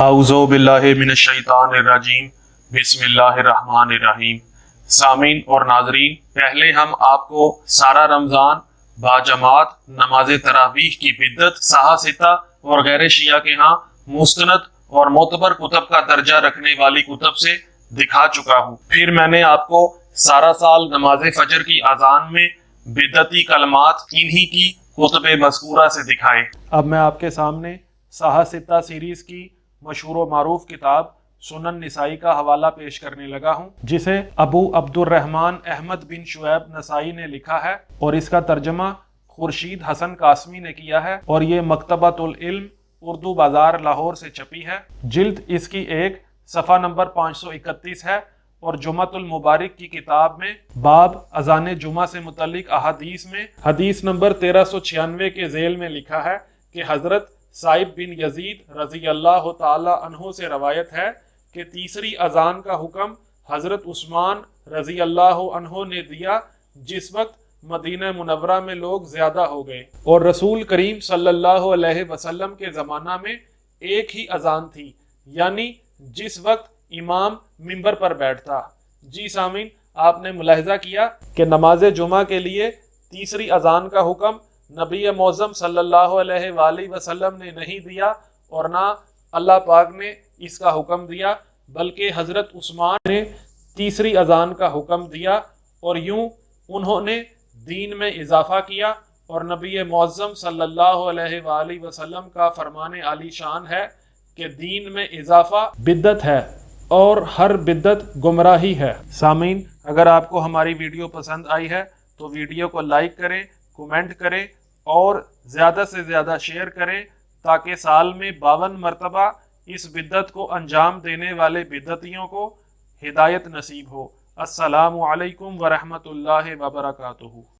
اعوذ باللہ من الشیطان الرجیم، بسم اللہ الرحمن الرحیم۔ سامعین اور ناظرین، پہلے ہم آپ کو سارا رمضان باجماعت نماز تراویح کی بدعت سہا ستہ اور غیر شیعہ کے ہاں مستند اور معتبر کتب کا درجہ رکھنے والی کتب سے دکھا چکا ہوں۔ پھر میں نے آپ کو سارا سال نماز فجر کی اذان میں بدعتی کلمات انہی کی کتب مذکورہ سے دکھائے۔ اب میں آپ کے سامنے سہا ستہ سیریز کی مشہور و معروف کتاب سنن نسائی کا حوالہ پیش کرنے لگا ہوں، جسے ابو عبد الرحمن احمد بن شعیب نسائی نے لکھا ہے اور اس کا ترجمہ خورشید حسن قاسمی نے کیا ہے، اور یہ مکتبۃ العلم اردو بازار لاہور سے چھپی ہے۔ جلد اس کی 1 صفحہ نمبر 531 ہے، اور جمعۃ المبارک کی کتاب میں باب اذان جمعہ سے متعلق احادیث میں حدیث نمبر 1396 کے ذیل میں لکھا ہے کہ حضرت سائب بن یزید رضی اللہ تعالی عنہ سے روایت ہے کہ تیسری اذان کا حکم حضرت عثمان رضی اللہ عنہ نے دیا جس وقت مدینہ منورہ میں لوگ زیادہ ہو گئے، اور رسول کریم صلی اللہ علیہ وسلم کے زمانہ میں ایک ہی اذان تھی، یعنی جس وقت امام منبر پر بیٹھتا۔ جی سامعین، آپ نے ملاحظہ کیا کہ نماز جمعہ کے لیے تیسری اذان کا حکم نبی معظم صلی اللہ علیہ وآلہ وسلم نے نہیں دیا، اور نہ اللہ پاک نے اس کا حکم دیا، بلکہ حضرت عثمان نے تیسری اذان کا حکم دیا، اور یوں انہوں نے دین میں اضافہ کیا، اور نبی معظم صلی اللہ علیہ وآلہ وسلم کا فرمان عالی شان ہے کہ دین میں اضافہ بدعت ہے اور ہر بدعت گمراہی ہے۔ سامعین، اگر آپ کو ہماری ویڈیو پسند آئی ہے تو ویڈیو کو لائک کریں، کومنٹ کریں اور زیادہ سے زیادہ شیئر کریں، تاکہ سال میں 52 مرتبہ اس بدعت کو انجام دینے والے بدعتیوں کو ہدایت نصیب ہو۔ السلام علیکم ورحمۃ اللہ وبرکاتہ۔